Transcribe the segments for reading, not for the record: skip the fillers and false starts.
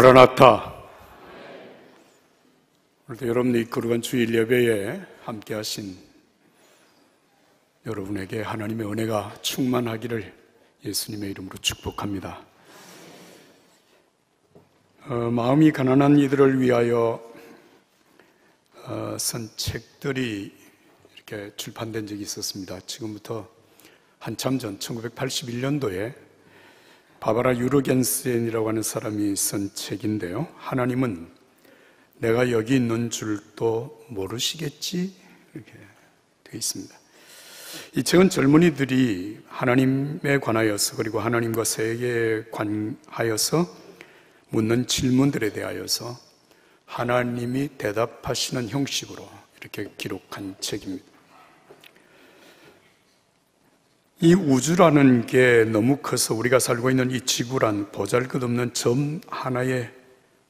마라나타. 오늘도 여러분이 거룩한 주일 예배에 함께 하신 여러분에게 하나님의 은혜가 충만하기를 예수님의 이름으로 축복합니다. 마음이 가난한 이들을 위하여 쓴 책들이 이렇게 출판된 적이 있었습니다. 지금부터 한참 전 1981년도에 바바라 유르겐센이라고 하는 사람이 쓴 책인데요, 하나님은 내가 여기 있는 줄도 모르시겠지? 이렇게 되어 있습니다. 이 책은 젊은이들이 하나님에 관하여서, 그리고 하나님과 세계에 관하여서 묻는 질문들에 대하여서 하나님이 대답하시는 형식으로 이렇게 기록한 책입니다. 이 우주라는 게 너무 커서 우리가 살고 있는 이 지구란 보잘것없는 점 하나에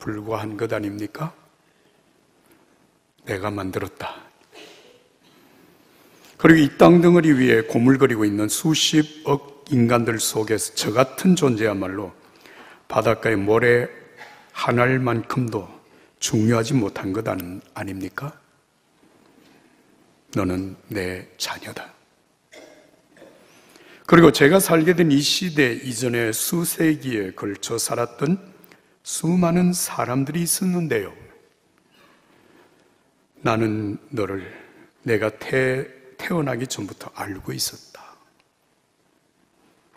불과한 것 아닙니까? 내가 만들었다. 그리고 이 땅덩어리 위에 고물거리고 있는 수십억 인간들 속에서 저 같은 존재야말로 바닷가의 모래 한 알만큼도 중요하지 못한 것 아닙니까? 너는 내 자녀다. 그리고 제가 살게 된 이 시대 이전에 수세기에 걸쳐 살았던 수많은 사람들이 있었는데요, 나는 너를 내가 태어나기 전부터 알고 있었다.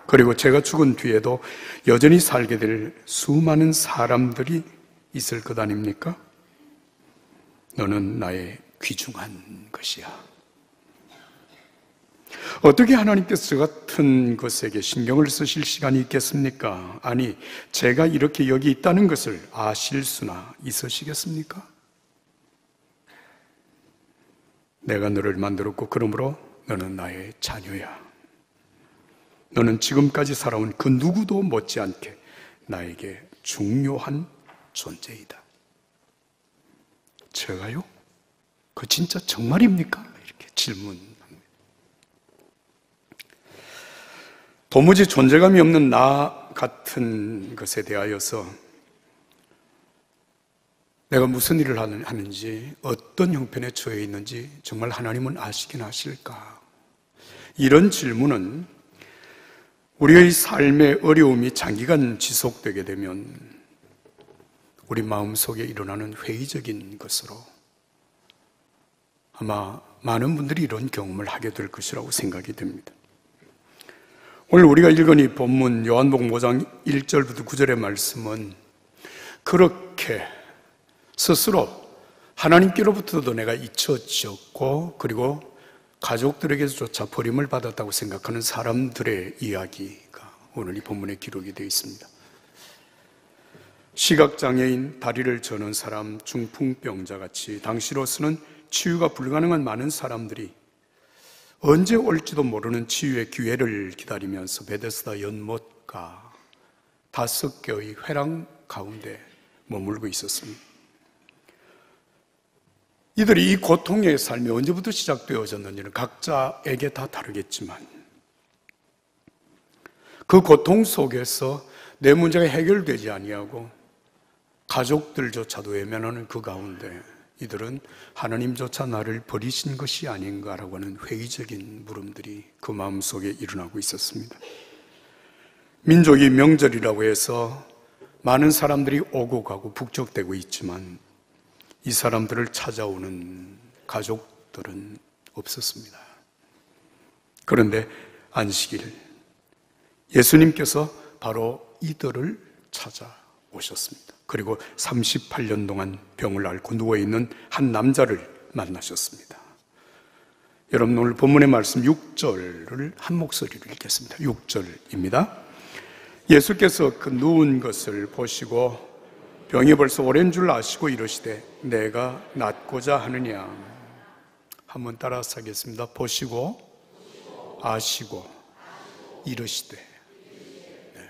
그리고 제가 죽은 뒤에도 여전히 살게 될 수많은 사람들이 있을 것 아닙니까? 너는 나의 귀중한 것이야. 어떻게 하나님께서 저 같은 것에게 신경을 쓰실 시간이 있겠습니까? 아니, 제가 이렇게 여기 있다는 것을 아실 수나 있으시겠습니까? 내가 너를 만들었고 그러므로 너는 나의 자녀야. 너는 지금까지 살아온 그 누구도 못지않게 나에게 중요한 존재이다. 제가요? 그 진짜 정말입니까? 이렇게 질문합니다. 도무지 존재감이 없는 나 같은 것에 대하여서 내가 무슨 일을 하는지, 어떤 형편에 처해 있는지 정말 하나님은 아시긴 하실까? 이런 질문은 우리의 삶의 어려움이 장기간 지속되게 되면 우리 마음속에 일어나는 회의적인 것으로 아마 많은 분들이 이런 경험을 하게 될 것이라고 생각이 됩니다. 오늘 우리가 읽은 이 본문 요한복음 5장 1절부터 9절의 말씀은 그렇게 스스로 하나님께로부터도 내가 잊혀졌고 그리고 가족들에게조차 버림을 받았다고 생각하는 사람들의 이야기가 오늘 이 본문에 기록이 되어 있습니다. 시각장애인, 다리를 저는 사람, 중풍병자 같이 당시로서는 치유가 불가능한 많은 사람들이 언제 올지도 모르는 치유의 기회를 기다리면서 베데스다 연못가 5개의 회랑 가운데 머물고 있었습니다. 이들이 이 고통의 삶이 언제부터 시작되어졌는지는 각자에게 다 다르겠지만 그 고통 속에서 내 문제가 해결되지 아니하고 가족들조차도 외면하는 그 가운데 이들은 하나님조차 나를 버리신 것이 아닌가라고 하는 회의적인 물음들이 그 마음속에 일어나고 있었습니다. 민족이 명절이라고 해서 많은 사람들이 오고 가고 북적대고 있지만 이 사람들을 찾아오는 가족들은 없었습니다. 그런데 안식일, 예수님께서 바로 이들을 찾아오셨습니다. 그리고 38년 동안 병을 앓고 누워있는 한 남자를 만나셨습니다. 여러분, 오늘 본문의 말씀 6절을 한 목소리로 읽겠습니다. 6절입니다. 예수께서 그 누운 것을 보시고 병이 벌써 오랜 줄 아시고 이르시되 내가 낫고자 하느냐. 한번 따라서 하겠습니다. 보시고 아시고 이르시되. 네.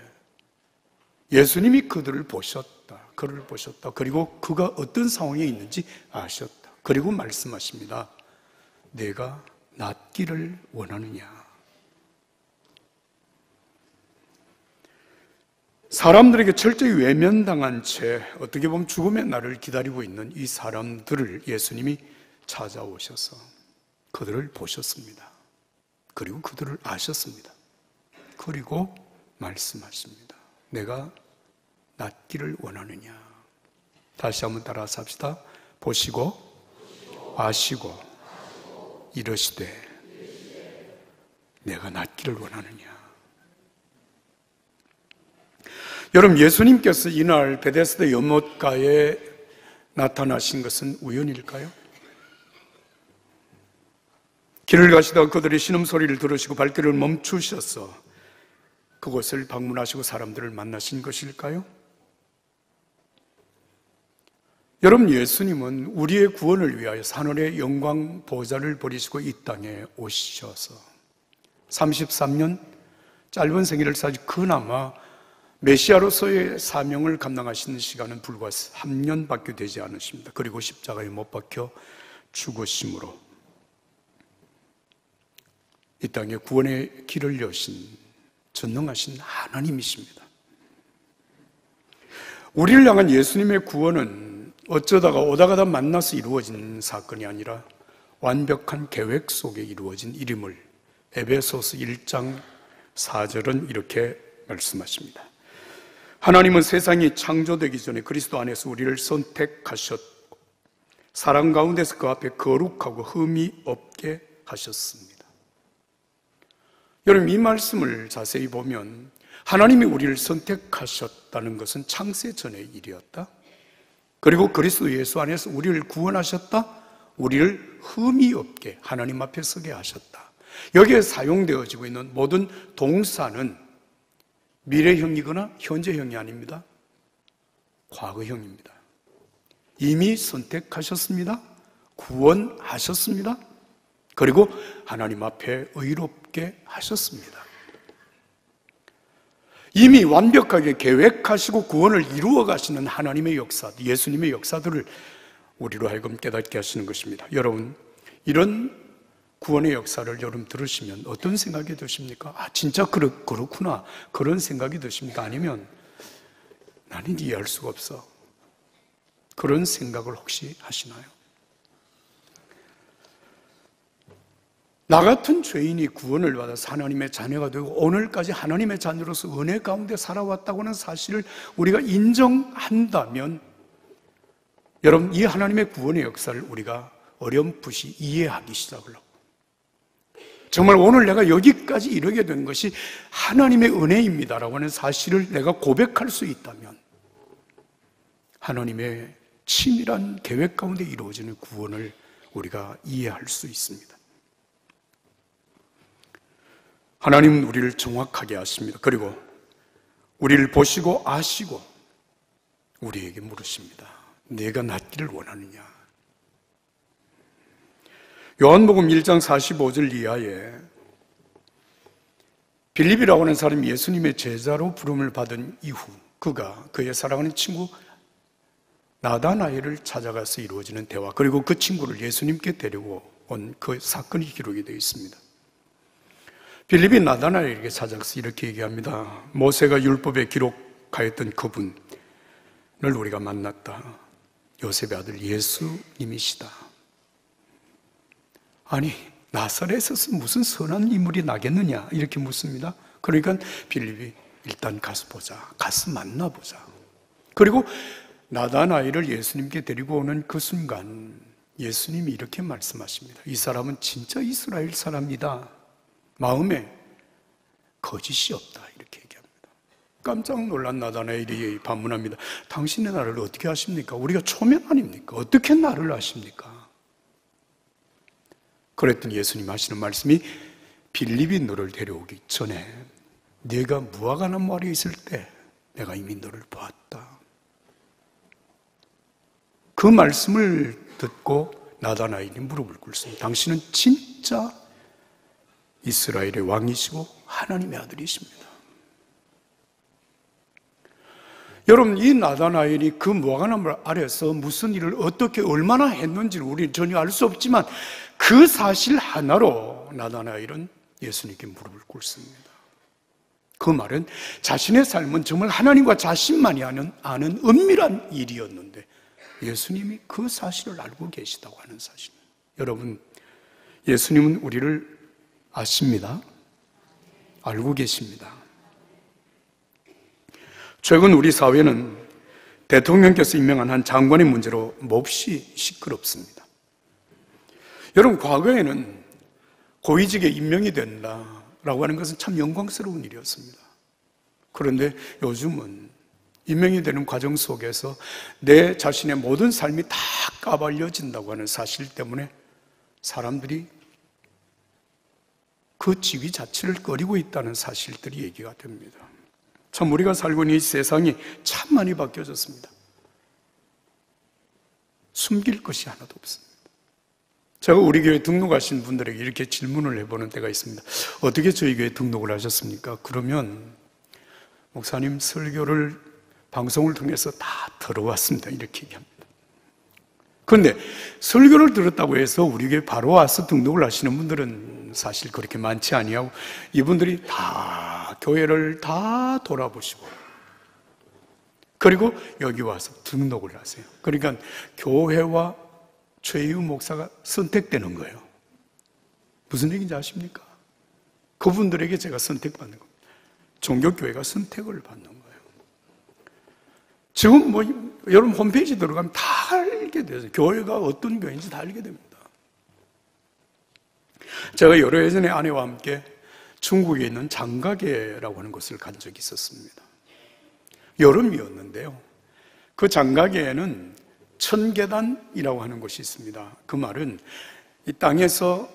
예수님이 그들을 보셨다. 그를 보셨다. 그리고 그가 어떤 상황에 있는지 아셨다. 그리고 말씀하십니다. 내가 낫기를 원하느냐. 사람들에게 철저히 외면당한 채 어떻게 보면 죽음의 날을 기다리고 있는 이 사람들을 예수님이 찾아오셔서 그들을 보셨습니다. 그리고 그들을 아셨습니다. 그리고 말씀하십니다. 내가 낫기를 원하느냐. 다시 한번 따라서 합시다. 보시고 아시고 이러시되 내가 낫기를 원하느냐. 여러분, 예수님께서 이날 베데스다 연못가에 나타나신 것은 우연일까요? 길을 가시다가 그들의 신음소리를 들으시고 발길을 멈추셔서 그곳을 방문하시고 사람들을 만나신 것일까요? 여러분, 예수님은 우리의 구원을 위하여 하늘의 영광 보좌를 버리시고 이 땅에 오셔서 33년 짧은 생애를 사시 그나마 메시아로서의 사명을 감당하시는 시간은 불과 3년밖에 되지 않으십니다. 그리고 십자가에 못 박혀 죽으심으로 이 땅에 구원의 길을 여신 전능하신 하나님이십니다. 우리를 향한 예수님의 구원은 어쩌다가 오다가다 만나서 이루어진 사건이 아니라 완벽한 계획 속에 이루어진 일임을 에베소서 1장 4절은 이렇게 말씀하십니다. 하나님은 세상이 창조되기 전에 그리스도 안에서 우리를 선택하셨고 사랑 가운데서 그 앞에 거룩하고 흠이 없게 하셨습니다. 여러분, 이 말씀을 자세히 보면 하나님이 우리를 선택하셨다는 것은 창세 전의 일이었다. 그리고 그리스도 예수 안에서 우리를 구원하셨다. 우리를 흠이 없게 하나님 앞에 서게 하셨다. 여기에 사용되어지고 있는 모든 동사는 미래형이거나 현재형이 아닙니다. 과거형입니다. 이미 선택하셨습니다. 구원하셨습니다. 그리고 하나님 앞에 의롭게 하셨습니다. 이미 완벽하게 계획하시고 구원을 이루어 가시는 하나님의 역사, 예수님의 역사들을 우리로 하여금 깨닫게 하시는 것입니다. 여러분, 이런 구원의 역사를 여러분 들으시면 어떤 생각이 드십니까? 아, 진짜 그렇구나. 그런 생각이 드십니까? 아니면 나는 이해할 수가 없어. 그런 생각을 혹시 하시나요? 나 같은 죄인이 구원을 받아서 하나님의 자녀가 되고 오늘까지 하나님의 자녀로서 은혜 가운데 살아왔다고는 사실을 우리가 인정한다면 여러분, 이 하나님의 구원의 역사를 우리가 어렴풋이 이해하기 시작을 하고 정말 오늘 내가 여기까지 이르게 된 것이 하나님의 은혜입니다라고 하는 사실을 내가 고백할 수 있다면 하나님의 치밀한 계획 가운데 이루어지는 구원을 우리가 이해할 수 있습니다. 하나님은 우리를 정확하게 아십니다. 그리고 우리를 보시고 아시고 우리에게 물으십니다. 내가 낫기를 원하느냐? 요한복음 1장 45절 이하에 빌립이라고 하는 사람이 예수님의 제자로 부름을 받은 이후 그가 그의 사랑하는 친구 나다나엘을 찾아가서 이루어지는 대화, 그리고 그 친구를 예수님께 데리고 온 그 사건이 기록이 되어 있습니다. 빌립이 나다나엘에게 찾아가서 이렇게 얘기합니다. 모세가 율법에 기록하였던 그분을 우리가 만났다. 요셉의 아들 예수님이시다. 아니, 나사렛에서 무슨 선한 인물이 나겠느냐 이렇게 묻습니다. 그러니까 빌립이 일단 가서 보자, 가서 만나보자. 그리고 나다나엘을 예수님께 데리고 오는 그 순간 예수님이 이렇게 말씀하십니다. 이 사람은 진짜 이스라엘 사람이다. 마음에 거짓이 없다 이렇게 얘기합니다. 깜짝 놀란 나다나엘이 반문합니다. 당신의 나를 어떻게 아십니까? 우리가 초면 아닙니까? 어떻게 나를 아십니까? 그랬더니 예수님 하시는 말씀이 빌립이 너를 데려오기 전에 네가 무화과나무 아래 있을 때 내가 이미 너를 보았다. 그 말씀을 듣고 나다나엘이 무릎을 꿇습니다. 당신은 진짜 이스라엘의 왕이시고 하나님의 아들이십니다. 여러분, 이 나다나엘이 그 무화과나무 아래서 무슨 일을 어떻게 얼마나 했는지를 우리는 전혀 알 수 없지만 그 사실 하나로 나다나엘은 예수님께 무릎을 꿇습니다. 그 말은 자신의 삶은 정말 하나님과 자신만이 아는 은밀한 일이었는데 예수님이 그 사실을 알고 계시다고 하는 사실입니다. 여러분, 예수님은 우리를 아십니다. 알고 계십니다. 최근 우리 사회는 대통령께서 임명한 한 장관의 문제로 몹시 시끄럽습니다. 여러분, 과거에는 고위직에 임명이 된다라고 하는 것은 참 영광스러운 일이었습니다. 그런데 요즘은 임명이 되는 과정 속에서 내 자신의 모든 삶이 다 까발려진다고 하는 사실 때문에 사람들이 그 직위 자체를 꺼리고 있다는 사실들이 얘기가 됩니다. 참 우리가 살고 있는 이 세상이 참 많이 바뀌어졌습니다. 숨길 것이 하나도 없습니다. 제가 우리 교회 등록하신 분들에게 이렇게 질문을 해보는 때가 있습니다. 어떻게 저희 교회 등록을 하셨습니까? 그러면 목사님, 설교를 방송을 통해서 다 들어왔습니다, 이렇게 얘기합니다. 그런데 설교를 들었다고 해서 우리 교회 바로 와서 등록을 하시는 분들은 사실 그렇게 많지 아니하고 이분들이 다 교회를 다 돌아보시고 그리고 여기 와서 등록을 하세요. 그러니까 교회와 최유 목사가 선택되는 거예요. 무슨 얘기인지 아십니까? 그분들에게 제가 선택받는 겁니다. 종교교회가 선택을 받는 거예요. 지금 여러분 홈페이지 들어가면 다 알게 돼요. 교회가 어떤 교회인지 다 알게 됩니다. 제가 여러 예전에 아내와 함께 중국에 있는 장가게라고 하는 곳을 간 적이 있었습니다. 여름이었는데요. 그 장가게에는 천계단이라고 하는 곳이 있습니다. 그 말은 이 땅에서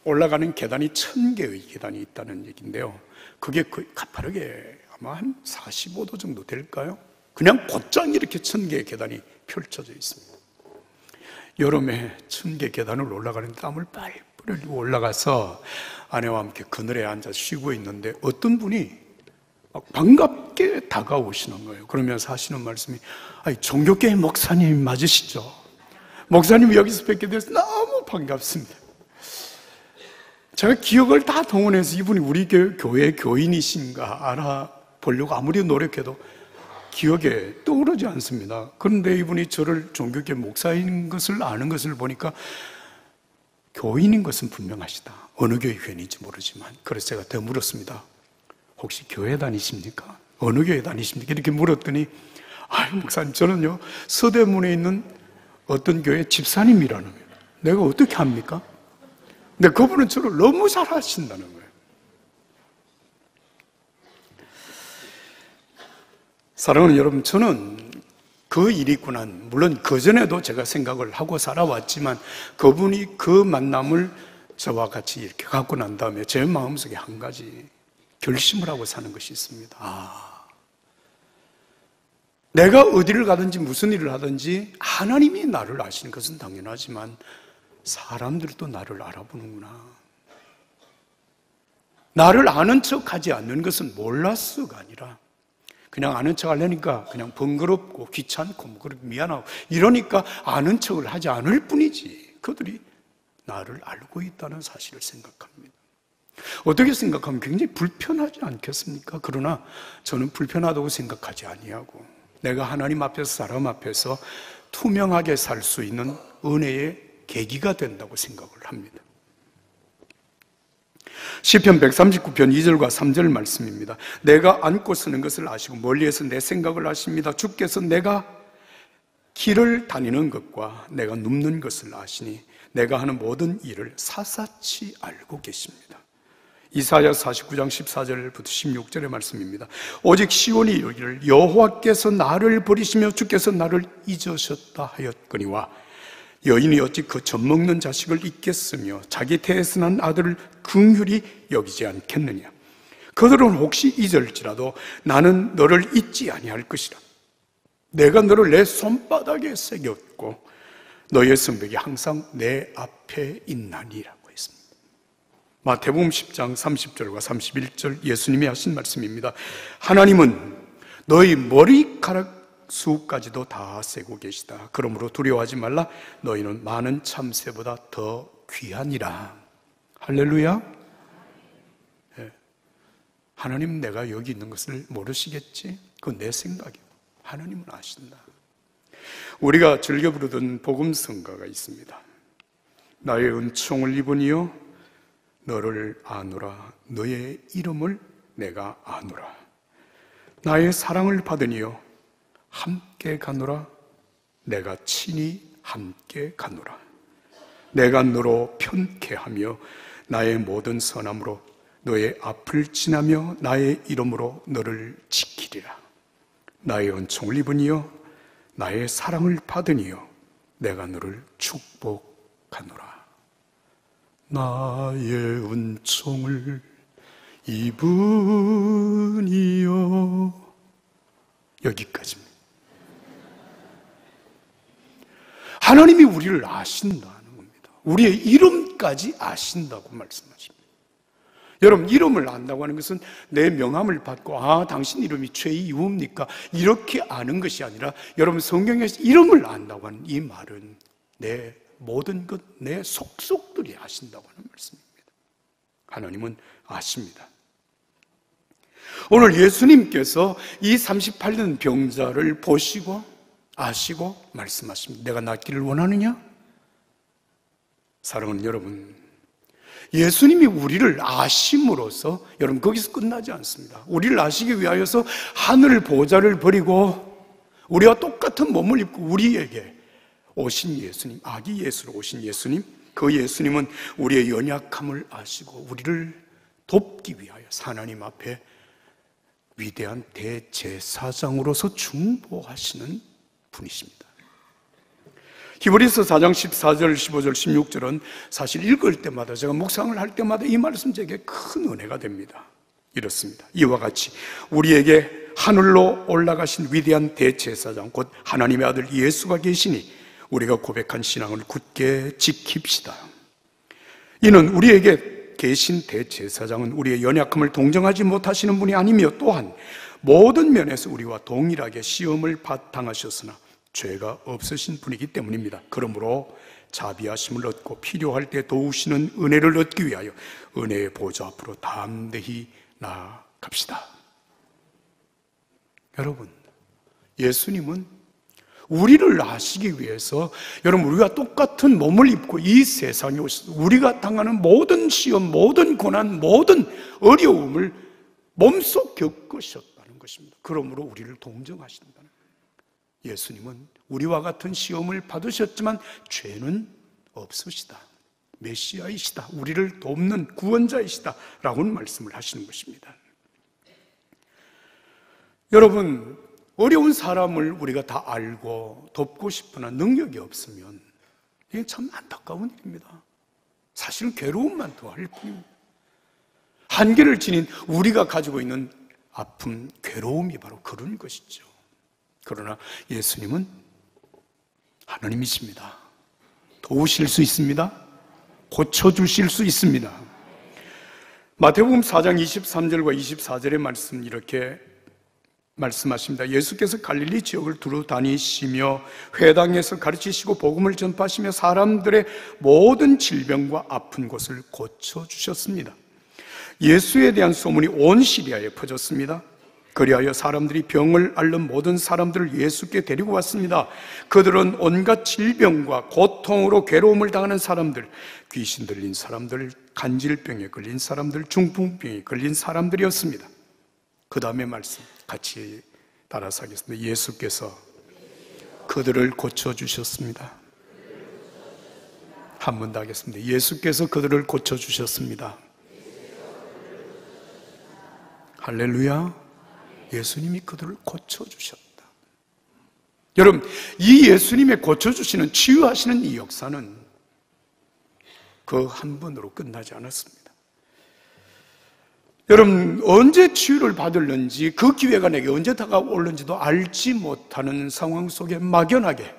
올라가는 계단이 1000개의 계단이 있다는 얘기인데요. 그게 거의 가파르게 아마 한 45도 정도 될까요? 그냥 곧장 이렇게 1000개의 계단이 펼쳐져 있습니다. 여름에 1000개 계단을 올라가는 땀을 빨리 흘리고 올라가서 아내와 함께 그늘에 앉아 쉬고 있는데 어떤 분이 반갑게 다가오시는 거예요. 그러면서 하시는 말씀이 종교교회 목사님 맞으시죠? 목사님 여기서 뵙게 돼서 너무 반갑습니다. 제가 기억을 다 동원해서 이분이 우리 교회 교인이신가 알아보려고 아무리 노력해도 기억에 떠오르지 않습니다. 그런데 이분이 저를 종교교회 목사인 것을 아는 것을 보니까 교인인 것은 분명하시다. 어느 교회 교인인지 모르지만. 그래서 제가 더 물었습니다. 혹시 교회 다니십니까? 어느 교회 다니십니까? 이렇게 물었더니 목사님 저는요 서대문에 있는 어떤 교회 집사님이라는 거예요. 내가 어떻게 합니까? 근데 그분은 저를 너무 잘 아신다는 거예요. 사랑하는 여러분, 저는 그 일이 있구나. 물론 그전에도 제가 생각을 하고 살아왔지만 그분이 그 만남을 저와 같이 이렇게 갖고 난 다음에 제 마음속에 한 가지 결심을 하고 사는 것이 있습니다. 내가 어디를 가든지 무슨 일을 하든지 하나님이 나를 아시는 것은 당연하지만 사람들도 나를 알아보는구나. 나를 아는 척하지 않는 것은 몰랐어가 아니라 그냥 아는 척 하려니까 그냥 번거롭고 귀찮고 그렇게 미안하고 이러니까 아는 척을 하지 않을 뿐이지 그들이 나를 알고 있다는 사실을 생각합니다. 어떻게 생각하면 굉장히 불편하지 않겠습니까? 그러나 저는 불편하다고 생각하지 아니하고 내가 하나님 앞에서 사람 앞에서 투명하게 살 수 있는 은혜의 계기가 된다고 생각을 합니다. 시편 139편 2절과 3절 말씀입니다. 내가 앉고 서는 것을 아시고 멀리에서 내 생각을 아십니다. 주께서 내가 길을 다니는 것과 내가 눕는 것을 아시니 내가 하는 모든 일을 사사치 알고 계십니다. 이사야 49장 14절부터 16절의 말씀입니다. 오직 시온이 이르기를 여호와께서 나를 버리시며 주께서 나를 잊으셨다 하였거니와 여인이 어찌 그 젖먹는 자식을 잊겠으며 자기 태에서 난 아들을 긍휼히 여기지 않겠느냐. 그들은 혹시 잊을지라도 나는 너를 잊지 아니할 것이라. 내가 너를 내 손바닥에 새겼고 너의 성벽이 항상 내 앞에 있나니라고 했습니다. 마태복음 10장 30절과 31절 예수님이 하신 말씀입니다. 하나님은 너희 머리카락 수까지도 다 세고 계시다. 그러므로 두려워하지 말라. 너희는 많은 참새보다 더 귀하니라. 할렐루야. 네. 하나님 내가 여기 있는 것을 모르시겠지? 그건 내 생각이고 하나님은 아신다. 우리가 즐겨 부르던 복음성가가 있습니다. 나의 은총을 입으니요 너를 아노라. 너의 이름을 내가 아노라. 나의 사랑을 받으니요 함께 가노라. 내가 친히 함께 가노라. 내가 너로 편케하며 나의 모든 선함으로 너의 앞을 지나며 나의 이름으로 너를 지키리라. 나의 은총을 입으니요 나의 사랑을 받으니요 내가 너를 축복하노라. 나의 은총을 입으니요. 여기까지입니다. 하나님이 우리를 아신다는 겁니다. 우리의 이름까지 아신다고 말씀하십니다. 여러분, 이름을 안다고 하는 것은 내 명함을 받고 당신 이름이 최이우입니까? 이렇게 아는 것이 아니라 여러분 성경에서 이름을 안다고 하는 이 말은 내 모든 것, 내 속속들이 아신다고 하는 말씀입니다. 하나님은 아십니다. 오늘 예수님께서 이 38년 병자를 보시고 아시고 말씀하십니다. 내가 낫기를 원하느냐? 사랑하는 여러분, 예수님이 우리를 아심으로써 여러분 거기서 끝나지 않습니다. 우리를 아시기 위하여서 하늘 보좌를 버리고 우리와 똑같은 몸을 입고 우리에게 오신 예수님, 아기 예수로 오신 예수님, 그 예수님은 우리의 연약함을 아시고 우리를 돕기 위하여 하나님 앞에 위대한 대제사장으로서 중보하시는 분이십니다. 히브리서 4장 14절, 15절, 16절은 사실 읽을 때마다 제가 묵상을 할 때마다 이 말씀 제게 큰 은혜가 됩니다. 이렇습니다. 이와 같이 우리에게 하늘로 올라가신 위대한 대제사장 곧 하나님의 아들 예수가 계시니 우리가 고백한 신앙을 굳게 지킵시다. 이는 우리에게 계신 대제사장은 우리의 연약함을 동정하지 못하시는 분이 아니며 또한 모든 면에서 우리와 동일하게 시험을 당하셨으나 죄가 없으신 분이기 때문입니다. 그러므로 자비하심을 얻고 필요할 때 도우시는 은혜를 얻기 위하여 은혜의 보좌 앞으로 담대히 나아갑시다. 여러분, 예수님은 우리를 아시기 위해서 여러분 우리가 똑같은 몸을 입고 이 세상에 오셔서 우리가 당하는 모든 시험, 모든 고난, 모든 어려움을 몸소 겪으셨다는 것입니다. 그러므로 우리를 동정하신다는 거예요. 예수님은 우리와 같은 시험을 받으셨지만 죄는 없으시다. 메시아이시다. 우리를 돕는 구원자이시다 라고는 말씀을 하시는 것입니다. 여러분, 어려운 사람을 우리가 다 알고 돕고 싶으나 능력이 없으면 이게 참 안타까운 일입니다. 사실은 괴로움만 더할 뿐입니다. 한계를 지닌 우리가 가지고 있는 아픔, 괴로움이 바로 그런 것이죠. 그러나 예수님은 하나님이십니다. 도우실 수 있습니다. 고쳐주실 수 있습니다. 마태복음 4장 23절과 24절의 말씀 이렇게 말씀하십니다. 예수께서 갈릴리 지역을 두루 다니시며 회당에서 가르치시고 복음을 전파하시며 사람들의 모든 질병과 아픈 곳을 고쳐주셨습니다. 예수에 대한 소문이 온 시리아에 퍼졌습니다. 그리하여 사람들이 병을 앓는 모든 사람들을 예수께 데리고 왔습니다. 그들은 온갖 질병과 고통으로 괴로움을 당하는 사람들, 귀신 들린 사람들, 간질병에 걸린 사람들, 중풍병에 걸린 사람들이었습니다. 그 다음에 말씀 같이 따라서 하겠습니다. 예수께서 그들을 고쳐주셨습니다. 한 번 더 하겠습니다. 예수께서 그들을 고쳐주셨습니다. 할렐루야. 예수님이 그들을 고쳐주셨다. 여러분, 이 예수님의 고쳐주시는, 치유하시는 이 역사는 그 한 번으로 끝나지 않았습니다. 여러분, 언제 치유를 받을는지, 그 기회가 내게 언제 다가올는지도 알지 못하는 상황 속에 막연하게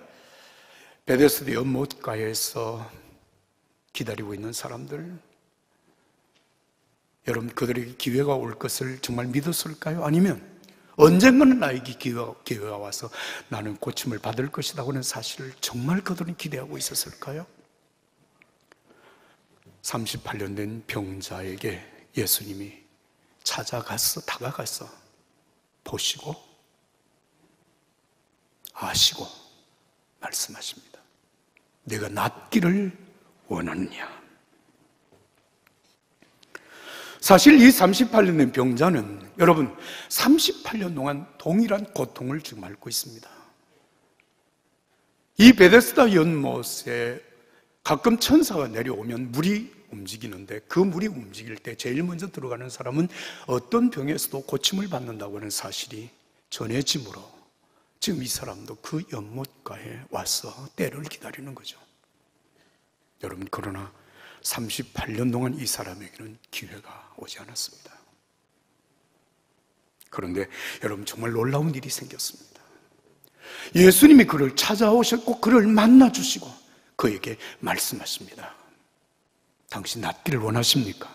베데스다 연못가에서 기다리고 있는 사람들, 여러분, 그들에게 기회가 올 것을 정말 믿었을까요? 아니면 언젠가는 나에게 기회가 와서 나는 고침을 받을 것이라고는 사실을 정말 그들은 기대하고 있었을까요? 38년 된 병자에게 예수님이 다가가서 보시고 아시고 말씀하십니다. 내가 낫기를 원하느냐? 사실 이 38년 된 병자는 여러분 38년 동안 동일한 고통을 지금 앓고 있습니다. 이 베데스다 연못에 가끔 천사가 내려오면 물이 움직이는데 그 물이 움직일 때 제일 먼저 들어가는 사람은 어떤 병에서도 고침을 받는다고 하는 사실이 전해지므로 지금 이 사람도 그 연못가에 와서 때를 기다리는 거죠. 여러분, 그러나 38년 동안 이 사람에게는 기회가 오지 않았습니다. 그런데 여러분, 정말 놀라운 일이 생겼습니다. 예수님이 그를 찾아오셨고 그를 만나주시고 그에게 말씀하십니다. 당신 낫기를 원하십니까?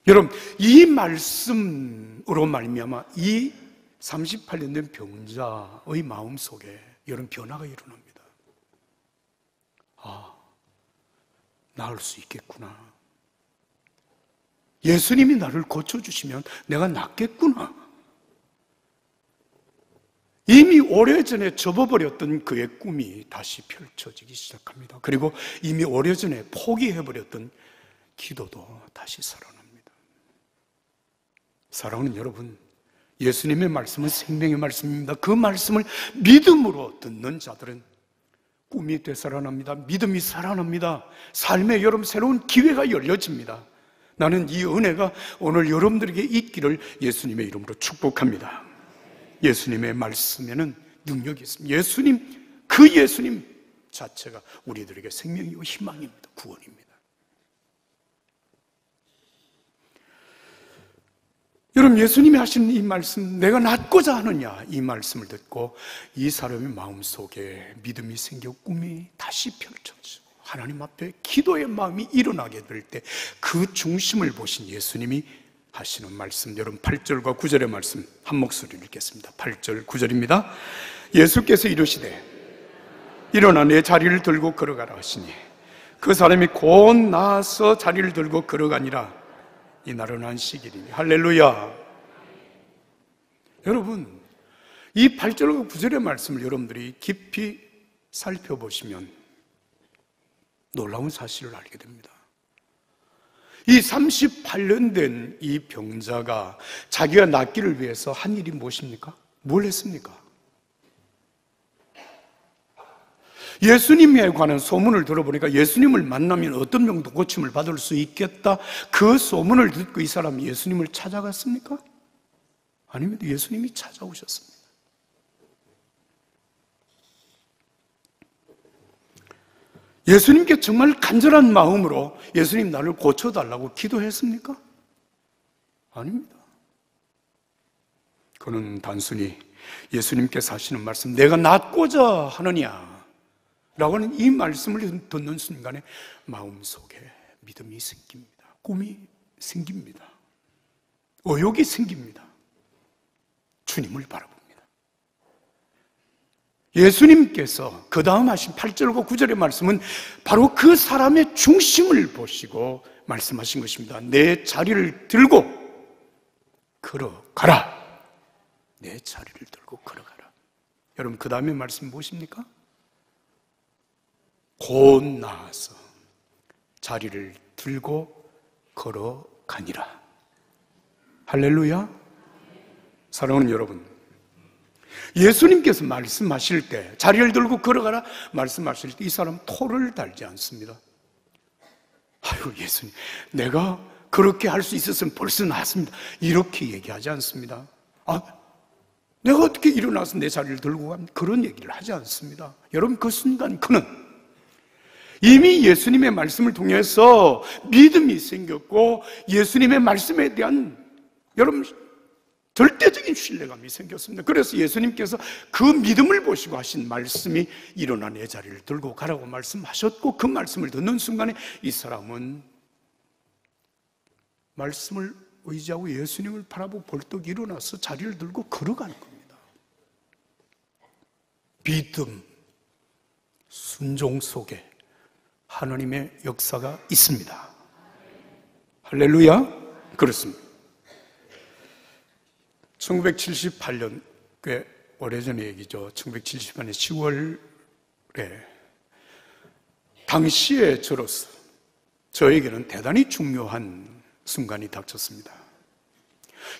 여러분, 이 말씀으로 말미암아 이 38년 된 병자의 마음속에 여러분 변화가 일어납니다. 아, 나을 수 있겠구나. 예수님이 나를 고쳐주시면 내가 낫겠구나. 이미 오래전에 접어버렸던 그의 꿈이 다시 펼쳐지기 시작합니다. 그리고 이미 오래전에 포기해버렸던 기도도 다시 살아납니다. 사랑하는 여러분, 예수님의 말씀은 생명의 말씀입니다. 그 말씀을 믿음으로 듣는 자들은 꿈이 되살아납니다. 믿음이 살아납니다. 삶에 여러분 새로운 기회가 열려집니다. 나는 이 은혜가 오늘 여러분들에게 있기를 예수님의 이름으로 축복합니다. 예수님의 말씀에는 능력이 있습니다. 그 예수님 자체가 우리들에게 생명이고 희망입니다. 구원입니다. 여러분, 예수님이 하시는 이 말씀, 내가 낫고자 하느냐, 이 말씀을 듣고 이 사람의 마음속에 믿음이 생겨 꿈이 다시 펼쳐지고 하나님 앞에 기도의 마음이 일어나게 될 때 그 중심을 보신 예수님이 하시는 말씀, 여러분 8절과 9절의 말씀 한 목소리로 읽겠습니다. 8절 9절입니다. 예수께서 이르시되 일어나 내 자리를 들고 걸어가라 하시니 그 사람이 곧 나아서 자리를 들고 걸어가니라. 이 나른한 시기리니. 할렐루야. 여러분, 이 8절과 9절의 말씀을 여러분들이 깊이 살펴보시면 놀라운 사실을 알게 됩니다. 이 38년 된 이 병자가 자기가 낫기를 위해서 한 일이 무엇입니까? 뭘 했습니까? 예수님에 관한 소문을 들어보니까 예수님을 만나면 어떤 병도 고침을 받을 수 있겠다. 그 소문을 듣고 이 사람이 예수님을 찾아갔습니까? 아닙니다. 예수님이 찾아오셨습니다. 예수님께 정말 간절한 마음으로 예수님 나를 고쳐달라고 기도했습니까? 아닙니다. 그는 단순히 예수님께서 하시는 말씀, 내가 낫고자 하느냐 라고 하는 이 말씀을 듣는 순간에 마음속에 믿음이 생깁니다. 꿈이 생깁니다. 의욕이 생깁니다. 주님을 바라봅니다. 예수님께서 그 다음 하신 8절과 9절의 말씀은 바로 그 사람의 중심을 보시고 말씀하신 것입니다. 내 자리를 들고 걸어가라. 내 자리를 들고 걸어가라. 여러분, 그 다음의 말씀 무엇입니까? 곧 나아서 자리를 들고 걸어가니라. 할렐루야. 사랑하는 여러분, 예수님께서 말씀하실 때, 자리를 들고 걸어가라 말씀하실 때 이 사람 토를 달지 않습니다. 아유, 예수님, 내가 그렇게 할 수 있었으면 벌써 나았습니다. 이렇게 얘기하지 않습니다. 아, 내가 어떻게 일어나서 내 자리를 들고 가면 그런 얘기를 하지 않습니다. 여러분, 그 순간 그는 이미 예수님의 말씀을 통해서 믿음이 생겼고 예수님의 말씀에 대한 여러분 절대적인 신뢰감이 생겼습니다. 그래서 예수님께서 그 믿음을 보시고 하신 말씀이 일어나 내 자리를 들고 가라고 말씀하셨고, 그 말씀을 듣는 순간에 이 사람은 말씀을 의지하고 예수님을 바라보고 벌떡 일어나서 자리를 들고 걸어가는 겁니다. 믿음, 순종 속에 하나님의 역사가 있습니다. 할렐루야. 그렇습니다. 1978년, 꽤 오래전의 얘기죠. 1978년 10월에 당시에 저로서 저에게는 대단히 중요한 순간이 닥쳤습니다.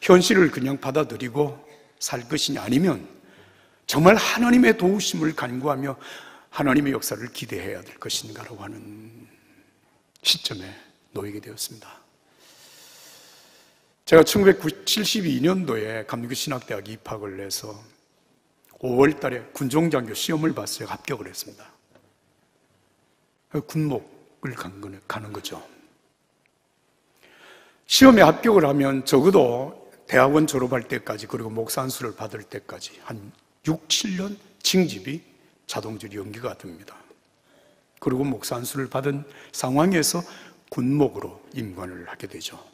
현실을 그냥 받아들이고 살 것이냐, 아니면 정말 하나님의 도우심을 간구하며 하나님의 역사를 기대해야 될 것인가라고 하는 시점에 놓이게 되었습니다. 제가 1972년도에 감리교신학대학에 입학을 해서 5월 달에 군종장교 시험을 봤어요. 합격을 했습니다. 군목을 가는 거죠. 시험에 합격을 하면 적어도 대학원 졸업할 때까지, 그리고 목사 안수를 받을 때까지 한 6, 7년 징집이 자동적으로 연기가 됩니다. 그리고 목사 안수를 받은 상황에서 군목으로 임관을 하게 되죠.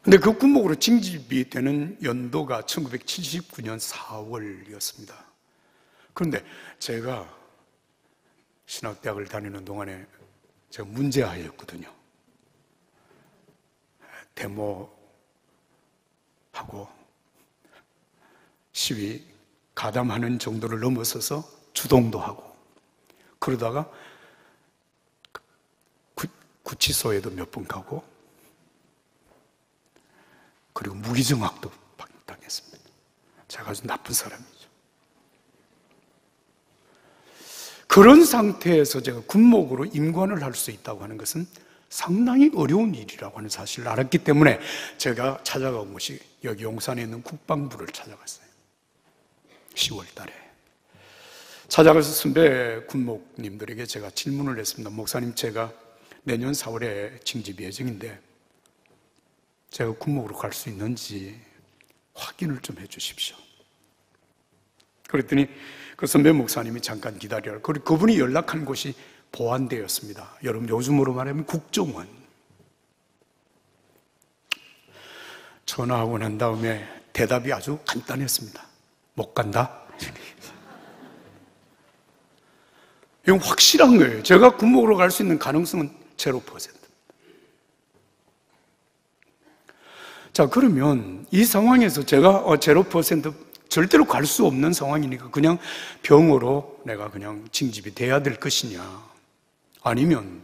근데 그 군목으로 징집이 되는 연도가 1979년 4월이었습니다. 그런데 제가 신학대학을 다니는 동안에 제가 문제아였거든요. 데모하고 시위 가담하는 정도를 넘어서서 주동도 하고, 그러다가 구치소에도 몇 번 가고, 그리고 무기징역도 당했습니다. 제가 아주 나쁜 사람이죠. 그런 상태에서 제가 군목으로 임관을 할 수 있다고 하는 것은 상당히 어려운 일이라고 하는 사실을 알았기 때문에 제가 찾아간 곳이 여기 용산에 있는 국방부를 찾아갔어요. 10월 달에 찾아가서 선배 군목님들에게 제가 질문을 했습니다. 목사님, 제가 내년 4월에 징집 예정인데 제가 군목으로 갈 수 있는지 확인을 좀 해주십시오. 그랬더니 그 선배 목사님이 잠깐 기다려라. 그리고 그분이 연락한 곳이 보안대였습니다. 여러분, 요즘으로 말하면 국정원. 전화하고 난 다음에 대답이 아주 간단했습니다. 못 간다? 이건 확실한 거예요. 제가 군목으로 갈 수 있는 가능성은 0%. 자, 그러면 이 상황에서 제가 0% 절대로 갈 수 없는 상황이니까 그냥 병으로 내가 그냥 징집이 돼야 될 것이냐, 아니면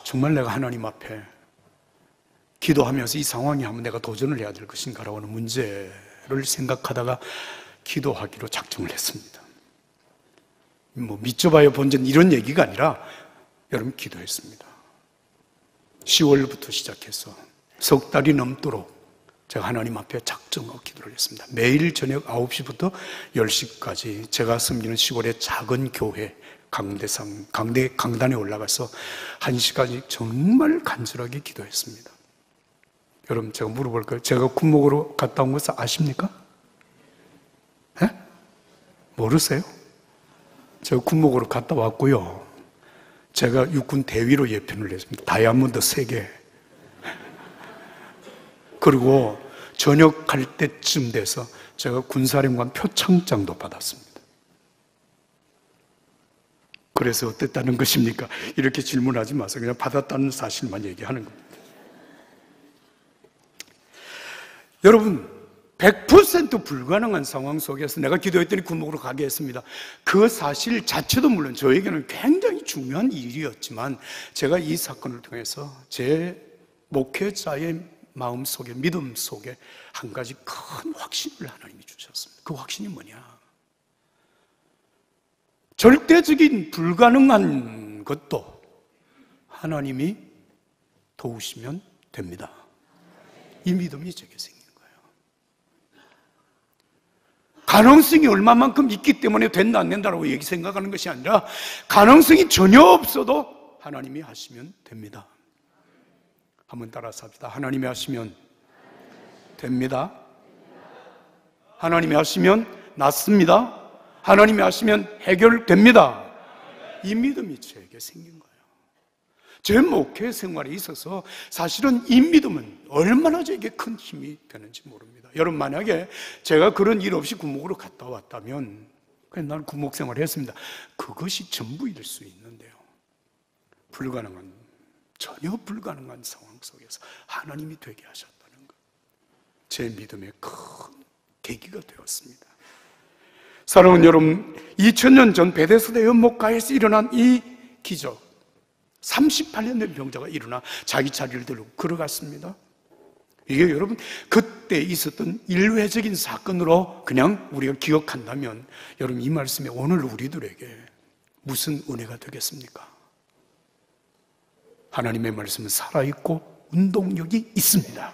정말 내가 하나님 앞에 기도하면서 이 상황이 하면 내가 도전을 해야 될 것인가라고 하는 문제를 생각하다가 기도하기로 작정을 했습니다. 뭐 믿져봐요 본전 이런 얘기가 아니라 여러분, 기도했습니다. 10월부터 시작해서 석 달이 넘도록 제가 하나님 앞에 작정하고 기도를 했습니다. 매일 저녁 9시부터 10시까지 제가 섬기는 시골의 작은 교회 강단에 올라가서 1시간씩 정말 간절하게 기도했습니다. 여러분, 제가 물어볼까요? 제가 군목으로 갔다 온 것을 아십니까? 네? 모르세요? 제가 군목으로 갔다 왔고요. 제가 육군 대위로 예편을 했습니다. 다이아몬드 3개. 그리고 전역할 때쯤 돼서 제가 군사령관 표창장도 받았습니다. 그래서 어땠다는 것입니까? 이렇게 질문하지 마세요. 그냥 받았다는 사실만 얘기하는 겁니다. 여러분, 100% 불가능한 상황 속에서 내가 기도했더니 군목으로 가게 했습니다. 그 사실 자체도 물론 저에게는 굉장히 중요한 일이었지만, 제가 이 사건을 통해서 제 목회자의 마음 속에, 믿음 속에 한 가지 큰 확신을 하나님이 주셨습니다. 그 확신이 뭐냐? 절대적인 불가능한 것도 하나님이 도우시면 됩니다. 이 믿음이 제게 생긴 거예요. 가능성이 얼마만큼 있기 때문에 된다 안 된다라고 생각하는 것이 아니라, 가능성이 전혀 없어도 하나님이 하시면 됩니다. 한번 따라서 합시다. 하나님이 하시면 됩니다. 하나님이 하시면 낫습니다. 하나님이 하시면 해결됩니다. 이 믿음이 제게 생긴 거예요. 제 목회 생활에 있어서 사실은 이 믿음은 얼마나 제게 큰 힘이 되는지 모릅니다. 여러분, 만약에 제가 그런 일 없이 군목으로 갔다 왔다면 그냥 나는 군목 생활을 했습니다. 그것이 전부일 수 있는데요. 불가능한 전혀 불가능한 상황 속에서 하나님이 되게 하셨다는 것, 제 믿음의 큰 계기가 되었습니다. 사랑하는 여러분, 2000년 전 베데스다 연못가에서 일어난 이 기적, 38년 된 병자가 일어나 자기 자리를 들고 걸어갔습니다. 이게 여러분 그때 있었던 일회적인 사건으로 그냥 우리가 기억한다면 여러분 이 말씀이 오늘 우리들에게 무슨 은혜가 되겠습니까? 하나님의 말씀은 살아있고 운동력이 있습니다.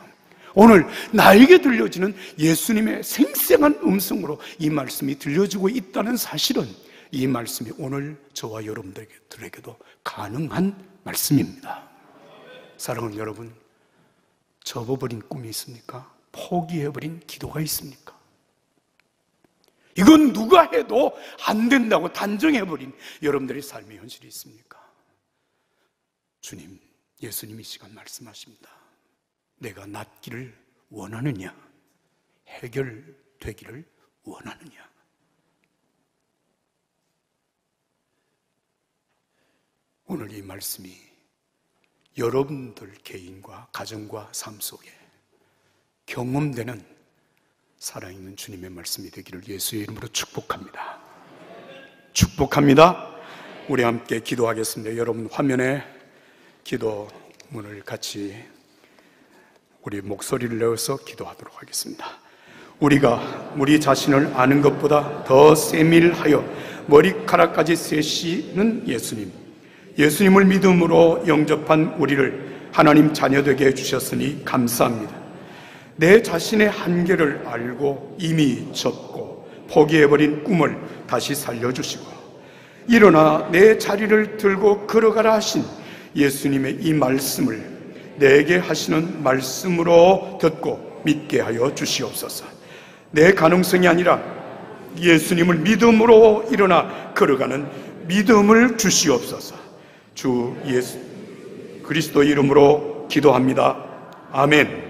오늘 나에게 들려지는 예수님의 생생한 음성으로 이 말씀이 들려지고 있다는 사실은 이 말씀이 오늘 저와 여러분들에게도 가능한 말씀입니다. 사랑하는 여러분, 접어버린 꿈이 있습니까? 포기해버린 기도가 있습니까? 이건 누가 해도 안 된다고 단정해버린 여러분들의 삶의 현실이 있습니까? 주님, 예수님이 이 시간 말씀하십니다. 내가 낫기를 원하느냐? 해결되기를 원하느냐? 오늘 이 말씀이 여러분들 개인과 가정과 삶 속에 경험되는 살아있는 주님의 말씀이 되기를 예수의 이름으로 축복합니다. 축복합니다. 우리 함께 기도하겠습니다. 여러분 화면에 기도문을 같이 우리 목소리를 내어서 기도하도록 하겠습니다. 우리가 우리 자신을 아는 것보다 더 세밀하여 머리카락까지 세시는 예수님을 믿음으로 영접한 우리를 하나님 자녀되게 해주셨으니 감사합니다. 내 자신의 한계를 알고 이미 접고 포기해버린 꿈을 다시 살려주시고 일어나 내 자리를 들고 걸어가라 하신 예수님의 이 말씀을 내게 하시는 말씀으로 듣고 믿게 하여 주시옵소서. 내 가능성이 아니라 예수님을 믿음으로 일어나 걸어가는 믿음을 주시옵소서. 주 예수 그리스도 이름으로 기도합니다. 아멘.